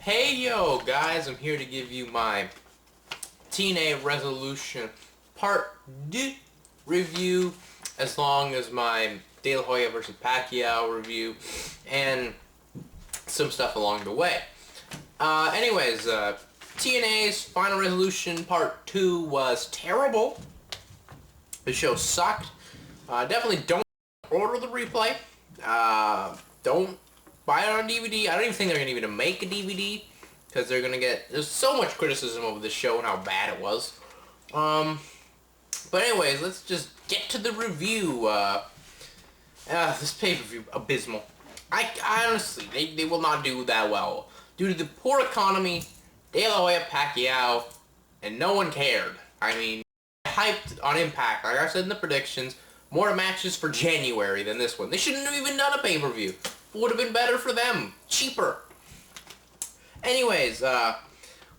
Hey yo guys, I'm here to give you my TNA Resolution Part 2 review, as long as my De La Hoya versus Pacquiao review, and some stuff along the way. TNA's Final Resolution Part 2 was terrible. The show sucked. Definitely don't order the replay. Don't buy it on DVD. I don't even think they're going to even make a DVD, because they're going to get... There's so much criticism over this show and how bad it was. But anyways, let's just get to the review. This pay-per-view, abysmal. I honestly, they will not do that well. Due to the poor economy, De La Hoya, Pacquiao, and no one cared. I mean, hyped on iMPACT, like I said in the predictions, more matches for January than this one. They shouldn't have even done a pay-per-view. Would have been better for them. Cheaper. Anyways,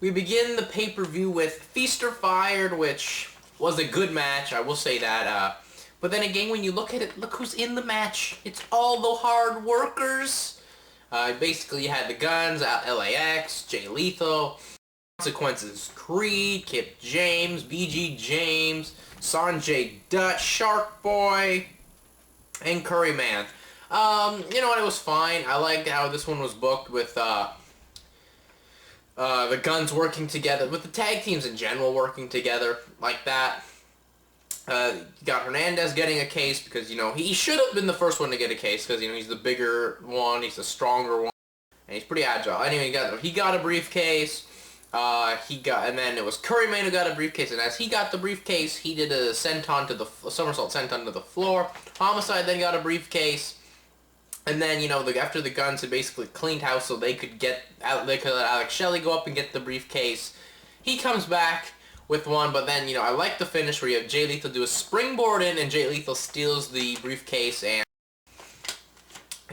we begin the pay-per-view with Feast or Fired, which was a good match, I will say that. But then again, when you look at it, look who's in the match. It's all the hard workers. Basically, you had the Guns, LAX, Jay Lethal, Consequences, Creed, Kip James, BG James, Sanjay Dutt, Shark Boy, and Curryman. You know what, it was fine. I liked how this one was booked with, the Guns working together, with the tag teams in general working together, like that. You got Hernandez getting a case, because, you know, he should have been the first one to get a case, because, you know, he's the bigger one, he's the stronger one, and he's pretty agile. Anyway, he got a briefcase. And then it was Curryman who got a briefcase, and as he got the briefcase, he did a somersault senton to the floor. Homicide then got a briefcase, and then, you know, after the Guns had basically cleaned house so they could let Alex Shelley go up and get the briefcase. He comes back with one, but then, you know, I like the finish where you have Jay Lethal do a springboard in, and Jay Lethal steals the briefcase and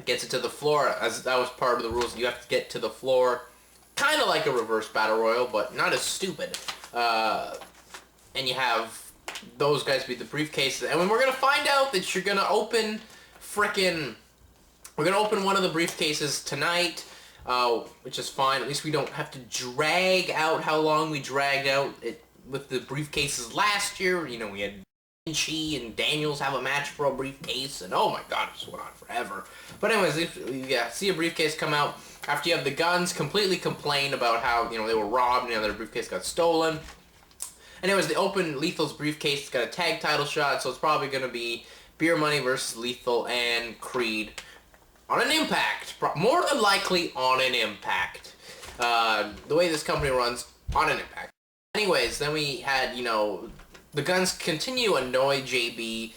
gets it to the floor, as that was part of the rules. You have to get to the floor. Kind of like a reverse battle royal, but not as stupid. And you have those guys beat the briefcases. And when we're going to find out that you're going to open we're going to open one of the briefcases tonight, which is fine. At least we don't have to drag out how long we dragged out it with the briefcases last year. You know, we had Vinci and Daniels have a match for a briefcase, and oh my god, it just went on forever. But anyways, see a briefcase come out after you have the Guns completely complain about how, you know, they were robbed and, you know, their briefcase got stolen. Anyways, they open Lethal's briefcase. It's got a tag title shot, so it's probably going to be Beer Money versus Lethal and Creed on an impact. More than likely on an impact. The way this company runs, on an impact. Anyways, then we had, you know, the Guns continue to annoy JB.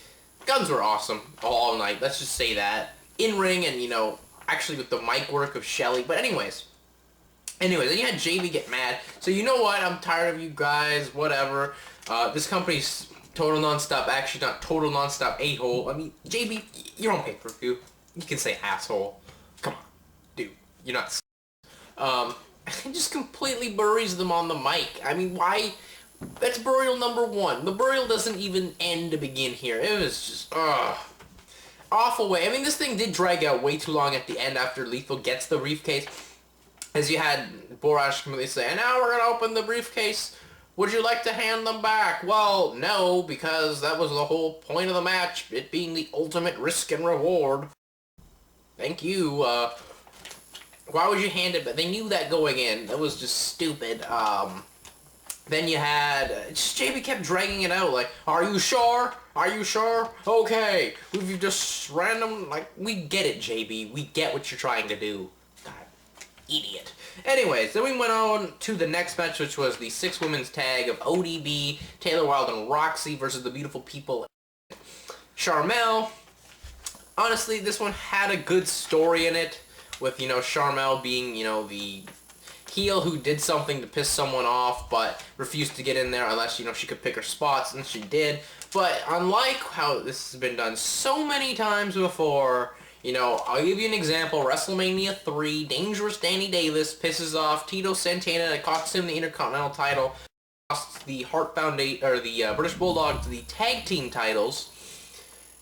Guns were awesome all night, let's just say that. In ring and, you know, actually with the mic work of Shelley. But anyways, then you had JB get mad. So you know what, I'm tired of you guys, whatever. This company's total nonstop, actually not total nonstop a-hole. I mean, JB, you're on pay-per-view. You can say asshole. Come on, dude, you're not. He just completely buries them on the mic. I mean, why? That's burial number 1. The burial doesn't even end to begin here. It was just, awful way. I mean, this thing did drag out way too long at the end after Lethal gets the briefcase. As you had Borash completely say, and now we're going to open the briefcase. Would you like to hand them back? Well, no, because that was the whole point of the match, it being the ultimate risk and reward. Thank you. Why would you hand it back? They knew that going in. That was just stupid. Then you had, JB kept dragging it out, like, are you sure? Are you sure? Okay, we've just random, like, we get it, JB. We get what you're trying to do. God, idiot. Anyways, then we went on to the next match, which was the 6 women's tag of ODB, Taylor Wilde and Roxxi versus the Beautiful People. Sharmell. Honestly, this one had a good story in it, with, you know, Sharmell being, you know, the heel who did something to piss someone off but refused to get in there unless, you know, she could pick her spots, and she did. But unlike how this has been done so many times before, you know, I'll give you an example. WrestleMania 3, Dangerous Danny Davis pisses off Tito Santana. That costs him the Intercontinental title. Costs the Hart Foundation, or the British Bulldogs, the tag team titles.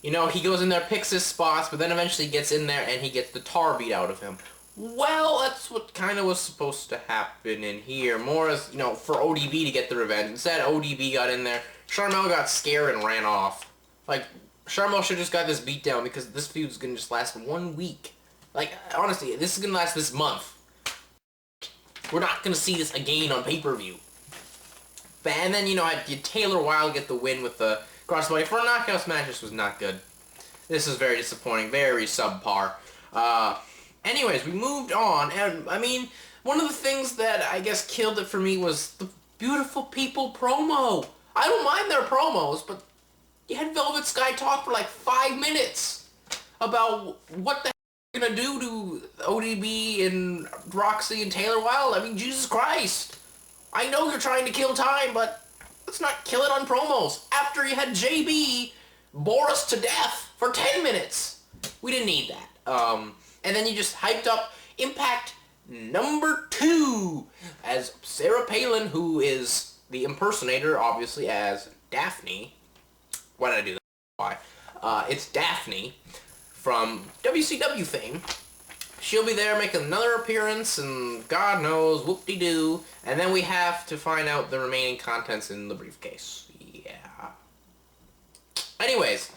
You know, he goes in there, picks his spots, but then eventually gets in there and he gets the tar beat out of him. Well, that's what kind of was supposed to happen in here. More as, you know, for ODB to get the revenge. Instead, ODB got in there. Sharmell got scared and ran off. Like, Sharmell should just got this beat down because this feud's gonna just last 1 week. Like, honestly, this is gonna last this month. We're not gonna see this again on pay-per-view. And then, you know, Taylor Wilde get the win with the crossbody. For a knockout match, this was not good. This is very disappointing, very subpar. Anyways, we moved on, and, I mean, one of the things that I guess killed it for me was the Beautiful People promo. I don't mind their promos, but you had Velvet Sky talk for like 5 minutes about what the heck you're gonna do to ODB and Roxxi and Taylor Wilde. I mean, Jesus Christ. I know you're trying to kill time, but let's not kill it on promos. After you had JB bore us to death for 10 minutes. We didn't need that. And then you just hyped up Impact number 2 as Sarah Palin, who is the impersonator, obviously, as Daphne. Why did I do that? Why? It's Daphne from WCW fame. She'll be there making another appearance, and God knows, whoop-de-doo. And then we have to find out the remaining contents in the briefcase. Yeah. Anyways,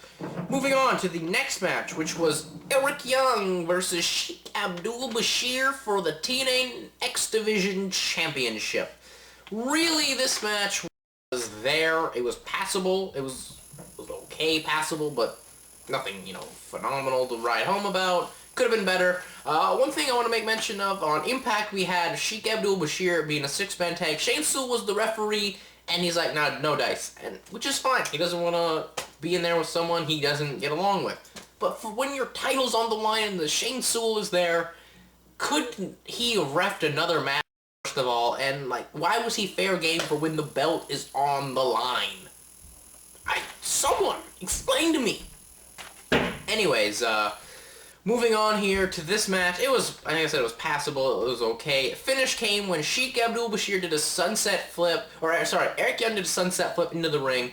moving on to the next match, which was Eric Young versus Sheik Abdul Bashir for the TNA X-Division Championship. Really, this match was there. It was passable. It was okay passable, but nothing, you know, phenomenal to write home about. Could have been better. One thing I want to make mention of, on Impact we had Sheik Abdul Bashir being a 6-man tag. Shane Sewell was the referee, and he's like, nah, no dice. And which is fine. He doesn't want to be in there with someone he doesn't get along with. But for when your title's on the line and the Shane Sewell is there, couldn't he have refed another match, first of all? And, like, why was he fair game for when the belt is on the line? Someone, explain to me. Anyways, moving on here to this match, it was, like I said, it was passable, it was okay. Finish came when Sheik Abdul Bashir did a sunset flip, Eric Young did a sunset flip into the ring.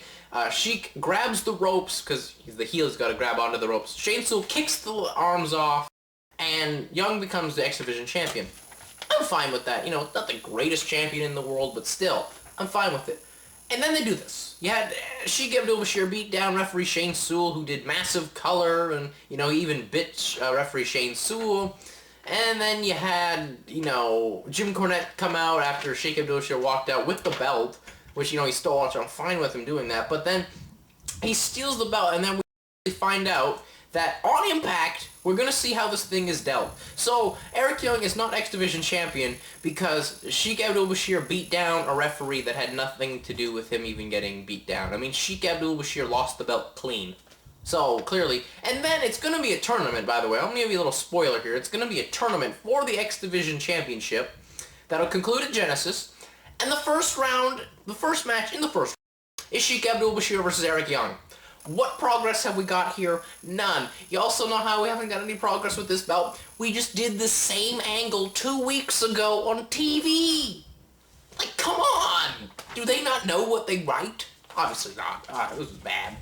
Sheik grabs the ropes, because the heel's got to grab onto the ropes. Shane Sewell kicks the arms off, and Young becomes the X-Division champion. I'm fine with that. You know, not the greatest champion in the world, but still, I'm fine with it. And then they do this. You had Sheik Abdul Bashir beat down referee Shane Sewell, who did massive color, and, you know, he even bit referee Shane Sewell. And then you had, you know, Jim Cornette come out after Sheik Abdul Bashir walked out with the belt, which, you know, he stole, which I'm fine with him doing that. But then he steals the belt, and then we find out that on Impact, we're going to see how this thing is dealt. So, Eric Young is not X-Division champion because Sheik Abdul Bashir beat down a referee that had nothing to do with him even getting beat down. I mean, Sheik Abdul Bashir lost the belt clean. So, clearly. And then it's going to be a tournament, by the way. I'm going to give you a little spoiler here. It's going to be a tournament for the X-Division Championship that'll conclude at Genesis. And the first match in the first round is Sheik Abdul Bashir versus Eric Young. What progress have we got here? None. You also know how we haven't got any progress with this belt? We just did the same angle 2 weeks ago on TV. Like, come on! Do they not know what they write? Obviously not. It was bad.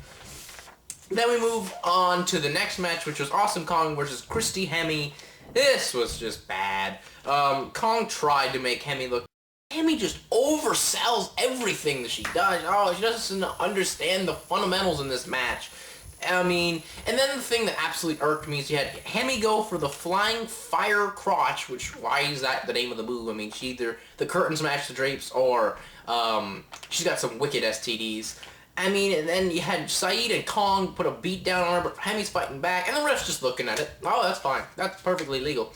Then we move on to the next match, which was Awesome Kong versus Christy Hemme. This was just bad. Kong tried to make Hemme look... Hemme just oversells everything that she does. Oh, she doesn't understand the fundamentals in this match. I mean, and then the thing that absolutely irked me is you had Hemme go for the flying fire crotch, which, why is that the name of the move? I mean, she either the curtains match the drapes, or she's got some wicked STDs. I mean, and then you had Saed and Kong put a beat down on her, but Hemme's fighting back, and the ref's just looking at it. Oh, that's fine. That's perfectly legal.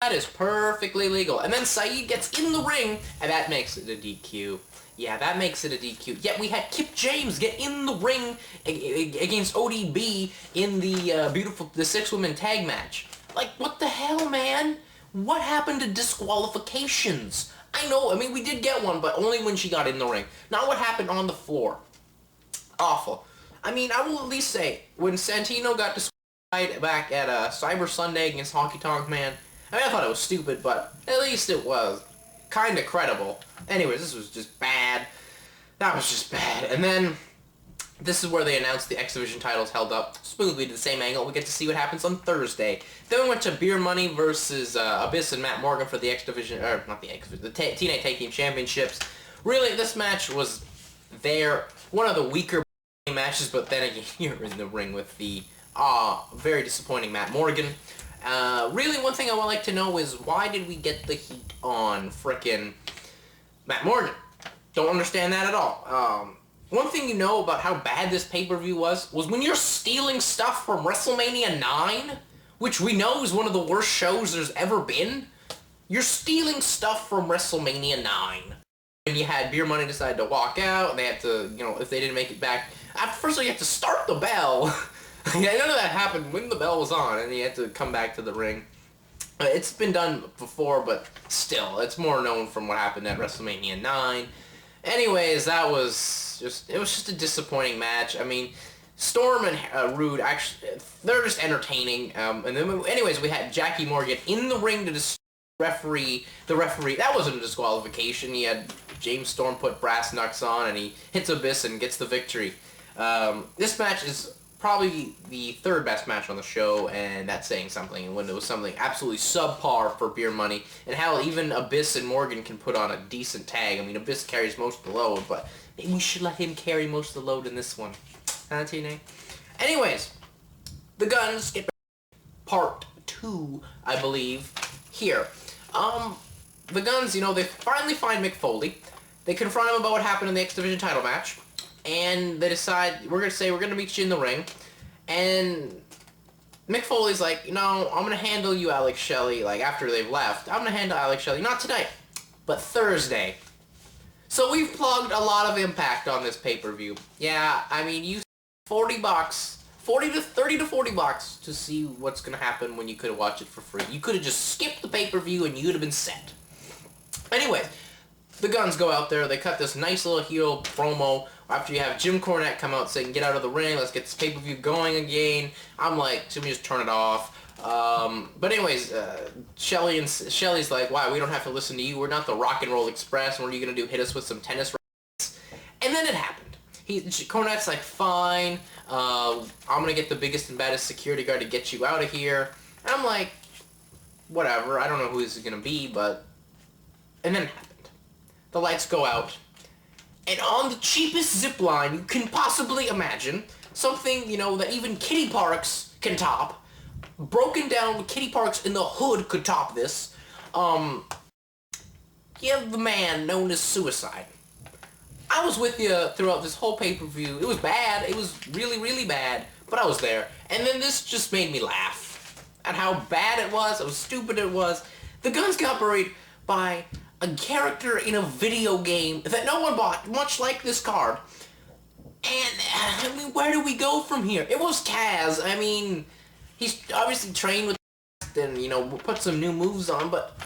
That is perfectly legal. And then Saed gets in the ring, and that makes it a DQ. Yeah, that makes it a DQ. Yet we had Kip James get in the ring against ODB in the the 6-woman tag match. Like, what the hell, man? What happened to disqualifications? I know, I mean, we did get one, but only when she got in the ring. Not what happened on the floor. Awful. I mean, I will at least say, when Santino got disqualified back at Cyber Sunday against Honky Tonk Man, I mean, I thought it was stupid, but at least it was kind of credible. Anyways, this was just bad. That was just bad. And then This is where they announced the X-Division titles held up smoothly to the same angle. We get to see what happens on Thursday. Then we went to Beer Money versus Abyss and Matt Morgan for the X-Division, or not the X-Division, the TNA Tag Team Championships. Really, this match was one of the weaker matches, but then again, you're in the ring with the very disappointing Matt Morgan. Really, one thing I would like to know is why did we get the heat on frickin' Matt Morgan? Don't understand that at all. One thing you know about how bad this pay-per-view was when you're stealing stuff from WrestleMania 9, which we know is one of the worst shows there's ever been, you're stealing stuff from WrestleMania 9. And you had Beer Money decide to walk out, and they had to, if they didn't make it back, first of all, you have to start the bell. Yeah, none of that happened when the bell was on, and you had to come back to the ring. It's been done before, but still, it's more known from what happened at WrestleMania 9. Anyways, it was just a disappointing match. I mean, Storm and Rude, actually, they're just entertaining. And then, anyways, we had Jackie Morgan in the ring to the referee. That wasn't a disqualification. He had James Storm put brass knucks on, and he hits Abyss and gets the victory. This match is probably the third best match on the show, and that's saying something. When it was something absolutely subpar for Beer Money, and how even Abyss and Morgan can put on a decent tag. I mean, Abyss carries most of the load, but maybe we should let him carry most of the load in this one. Huh, TNA? Anyways, the Guns get part 2, I believe, here. The Guns, they finally find Mick Foley. They confront him about what happened in the X-Division title match. And they decide, we're going to meet you in the ring. And Mick Foley's like, I'm going to handle you, Alex Shelley, after they've left. I'm going to handle Alex Shelley, not tonight, but Thursday. So we've plugged a lot of impact on this pay-per-view. Yeah, I mean, you $40, $30 to $40 to see what's going to happen when you could have watched it for free. You could have just skipped the pay-per-view and you'd have been set. Anyway, the Guns go out there, they cut this nice little heel promo after you have Jim Cornette come out saying, get out of the ring, let's get this pay-per-view going again. I'm like, should we just turn it off? But anyways, Shelley's like, wow, we don't have to listen to you, we're not the Rock and Roll Express, what are you going to do, hit us with some tennis rackets? And then it happened. Cornette's like, fine, I'm going to get the biggest and baddest security guard to get you out of here. And I'm like, whatever, I don't know who this is going to be, but... And then it happened. The lights go out, and on the cheapest zip line you can possibly imagine, something, that even Kitty Parks can top, broken down Kitty Parks in the hood could top this, you have the man known as Suicide. I was with you throughout this whole pay-per-view. It was bad. It was really, really bad, but I was there. And then this just made me laugh at how bad it was, how stupid it was. The Guns got buried by a character in a video game that no one bought, much like this card. And, I mean, where do we go from here? It was Kaz. I mean, he's obviously trained with and, put some new moves on, but,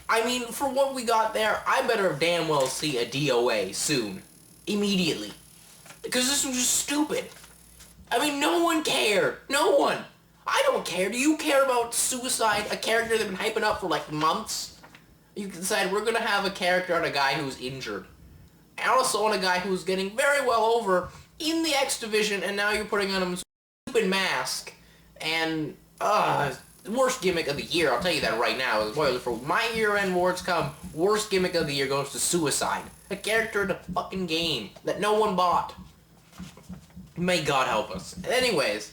I mean, for what we got there, I better damn well see a DOA soon. Immediately. Because this was just stupid. I mean, no one cared. No one. I don't care. Do you care about Suicide, a character they've been hyping up for, months? You decide we're going to have a character on a guy who's injured. And also on a guy who's getting very well over in the X-Division, and now you're putting on a stupid mask. And, worst gimmick of the year, I'll tell you that right now. For my year-end awards come, worst gimmick of the year goes to Suicide. A character in a fucking game that no one bought. May God help us. Anyways...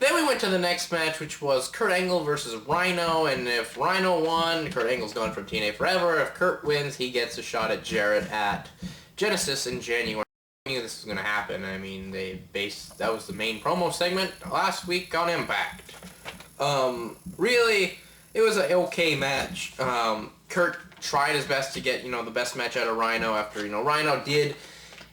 Then we went to the next match, which was Kurt Angle versus Rhino, and if Rhino won, Kurt Angle's gone from TNA forever. If Kurt wins, he gets a shot at Jarrett at Genesis in January. I knew this was going to happen. I mean, that was the main promo segment last week on Impact. Really, it was an okay match. Kurt tried his best to get, the best match out of Rhino after, Rhino did.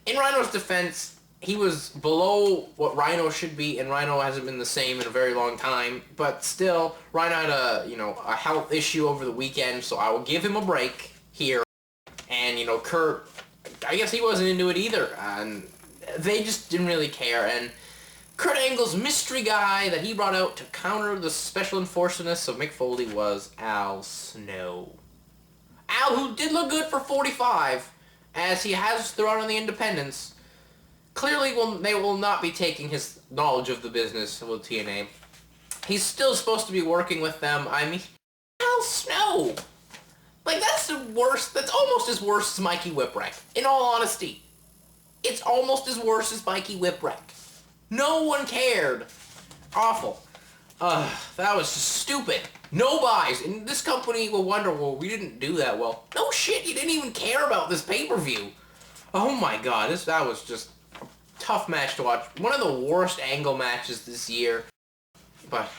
In Rhino's defense, he was below what Rhino should be, and Rhino hasn't been the same in a very long time. But still, Rhino had a health issue over the weekend, so I will give him a break here. And, Kurt, I guess he wasn't into it either. And they just didn't really care. And Kurt Angle's mystery guy that he brought out to counter the special enforcedness of Mick Foley was Al Snow. Al, who did look good for 45, as he has throughout on the independents. clearly they will not be taking his knowledge of the business with TNA. He's still supposed to be working with them. I mean, hell no! Like, that's the worst. That's almost as worse as Mikey Whipwreck. In all honesty. It's almost as worse as Mikey Whipwreck. No one cared. Awful. That was just stupid. No buys. And this company will wonder, well, we didn't do that well. No shit, you didn't even care about this pay-per-view. Oh my god, that was just a tough match to watch. One of the worst angle matches this year. But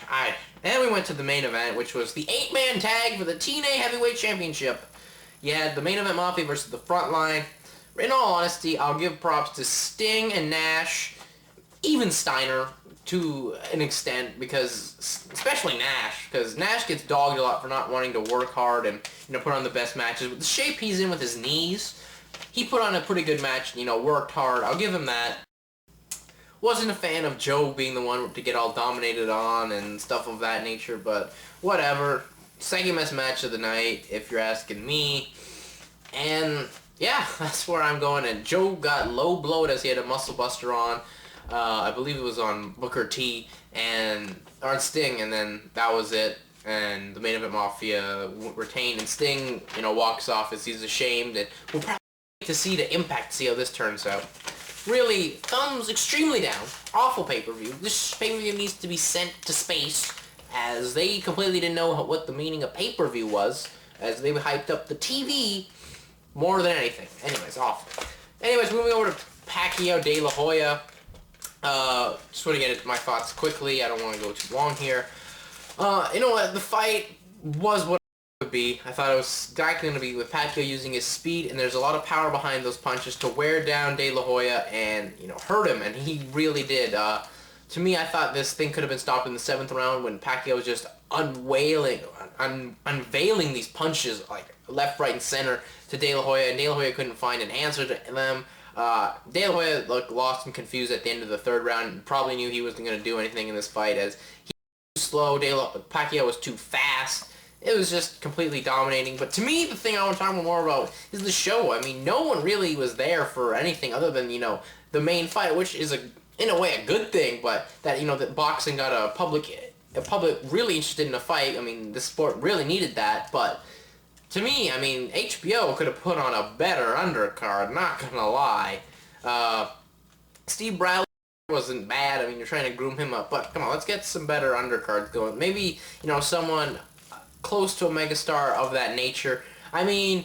then we went to the main event, which was the 8-man tag for the TNA Heavyweight Championship. You had the main event Mafia versus the Frontline. In all honesty, I'll give props to Sting and Nash, even Stenier to an extent, because especially Nash, because Nash gets dogged a lot for not wanting to work hard and put on the best matches. With the shape he's in with his knees, he put on a pretty good match. Worked hard. I'll give him that. Wasn't a fan of Joe being the one to get all dominated on and stuff of that nature, but whatever. Second best match of the night, if you're asking me. And yeah, that's where I'm going. And Joe got low blowed as he had a muscle buster on. I believe it was on Booker T and on Sting, and then that was it. And the main event Mafia retained, and Sting, walks off as he's ashamed. And we'll probably get to see the impact, see how this turns out. Really, thumbs extremely down. Awful pay-per-view. This pay-per-view needs to be sent to space, as they completely didn't know what the meaning of pay-per-view was, as they hyped up the TV more than anything. Anyways, awful. Anyways, moving over to Pacquiao De La Hoya. Just want to get my thoughts quickly. I don't want to go too long here. You know what? The fight was what it would be. I thought it was exactly going to be with Pacquiao using his speed, and there's a lot of power behind those punches to wear down De La Hoya and, hurt him, and he really did. To me, I thought this thing could have been stopped in the 7th round when Pacquiao was just unveiling these punches, like left, right, and center to De La Hoya, and De La Hoya couldn't find an answer to them. De La Hoya looked lost and confused at the end of the 3rd round, and probably knew he wasn't going to do anything in this fight, as he was too slow, Pacquiao was too fast. It was just completely dominating. But to me, the thing I want to talk more about is the show. I mean, no one really was there for anything other than, the main fight, which is, in a way, a good thing, but that, that boxing got a public really interested in a fight. I mean, the sport really needed that, but to me, I mean, HBO could have put on a better undercard, not gonna lie. Steve Braille wasn't bad. I mean, you're trying to groom him up, but come on, let's get some better undercards going. Maybe, someone close to a megastar of that nature. I mean,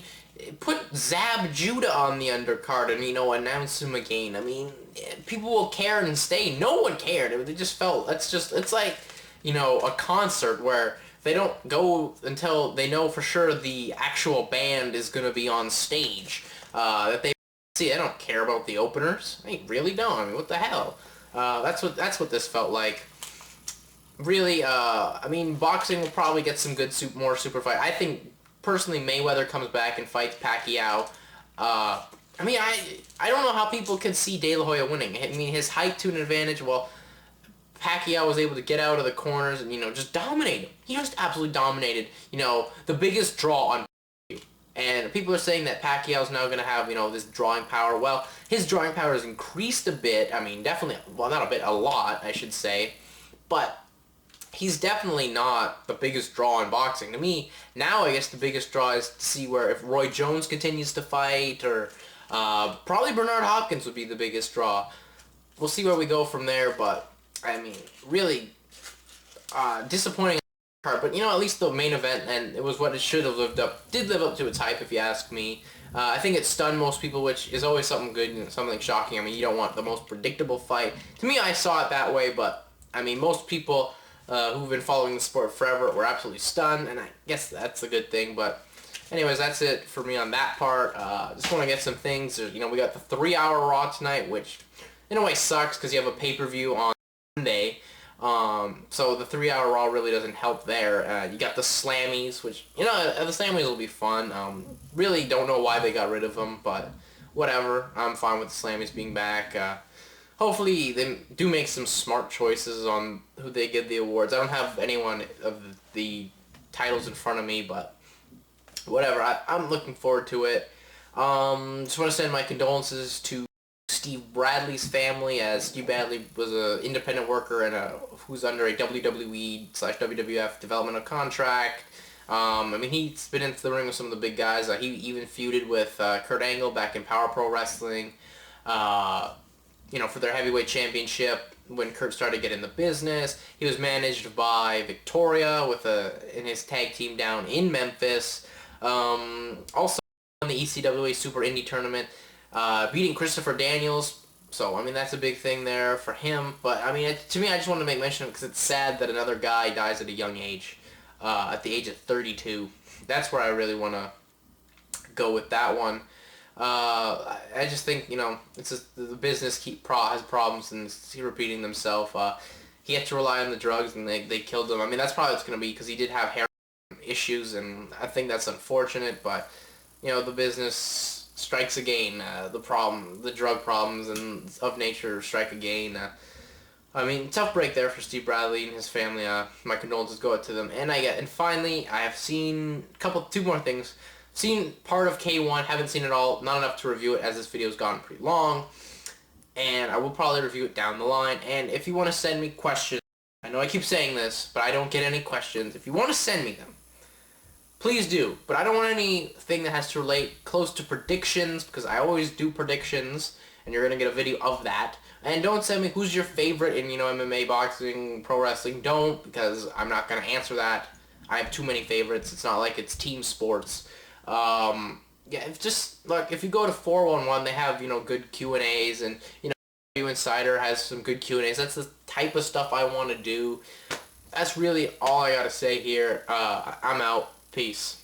put Zab Judah on the undercard and, announce him again. I mean, people will care and stay. No one cared. They just felt, it's like, a concert where they don't go until they know for sure the actual band is going to be on stage. That they see, they don't care about the openers. They really don't. I mean, what the hell? That's what this felt like. Really, I mean, boxing will probably get some good, more super fight. I think, personally, Mayweather comes back and fights Pacquiao. I mean, I don't know how people can see De La Hoya winning. I mean, his height to an advantage, well, Pacquiao was able to get out of the corners and, just dominate him. He just absolutely dominated, the biggest draw on Pacquiao. And people are saying that Pacquiao's now going to have, this drawing power. Well, his drawing power has increased a bit. I mean, definitely, well, not a bit, a lot, I should say. But he's definitely not the biggest draw in boxing. To me, now I guess the biggest draw is to see where if Roy Jones continues to fight, or probably Bernard Hopkins would be the biggest draw. We'll see where we go from there, but I mean, really disappointing card. But at least the main event, and it was what it should have did live up to its hype, if you ask me. I think it stunned most people, which is always something good and something shocking. I mean, you don't want the most predictable fight. To me, I saw it that way, but I mean, most people who've been following the sport forever were absolutely stunned, and I guess that's a good thing. But anyways, that's it for me on that part. Just want to get some things. We got the 3-hour Raw tonight, which in a way sucks because you have a pay-per-view on Sunday. So the 3-hour Raw really doesn't help there. You got the Slammies, which, the Slammies will be fun. Really don't know why they got rid of them, but whatever. I'm fine with the Slammies being back. Hopefully they do make some smart choices on who they give the awards. I don't have anyone of the titles in front of me, but whatever. I'm looking forward to it. Just want to send my condolences to Steve Bradley's family, as Steve Bradley was an independent worker and who's under a WWE/WWF developmental contract. I mean, he's been into the ring with some of the big guys. He even feuded with Kurt Angle back in Power Pro Wrestling, for their heavyweight championship when Kurt started to get in the business. He was managed by Victoria in his tag team down in Memphis. Also won the ECWA Super Indie Tournament, beating Christopher Daniels. So, I mean, that's a big thing there for him. But, I mean, to me, I just wanted to make mention of it because it's sad that another guy dies at a young age, at the age of 32. That's where I really want to go with that one. I just think, it's just the business has problems and keep repeating themselves. He had to rely on the drugs and they killed him. I mean, that's probably what's going to be because he did have heroin issues, and I think that's unfortunate, but, the business strikes again. The drug problems and of nature strike again. I mean, tough break there for Steve Bradley and his family. My condolences go out to them. And finally, I have seen two more things. Seen part of K1, haven't seen it all, not enough to review it as this video's gone pretty long. And I will probably review it down the line. And if you want to send me questions, I know I keep saying this, but I don't get any questions. If you want to send me them, please do. But I don't want anything that has to relate close to predictions, because I always do predictions, and you're going to get a video of that. And don't send me who's your favorite in, MMA, boxing, pro wrestling. Don't, because I'm not going to answer that. I have too many favorites. It's not like it's team sports. If you go to 411, they have, good Q&As, and, Insider has some good Q&As. That's the type of stuff I want to do. That's really all I got to say here. I'm out. Peace.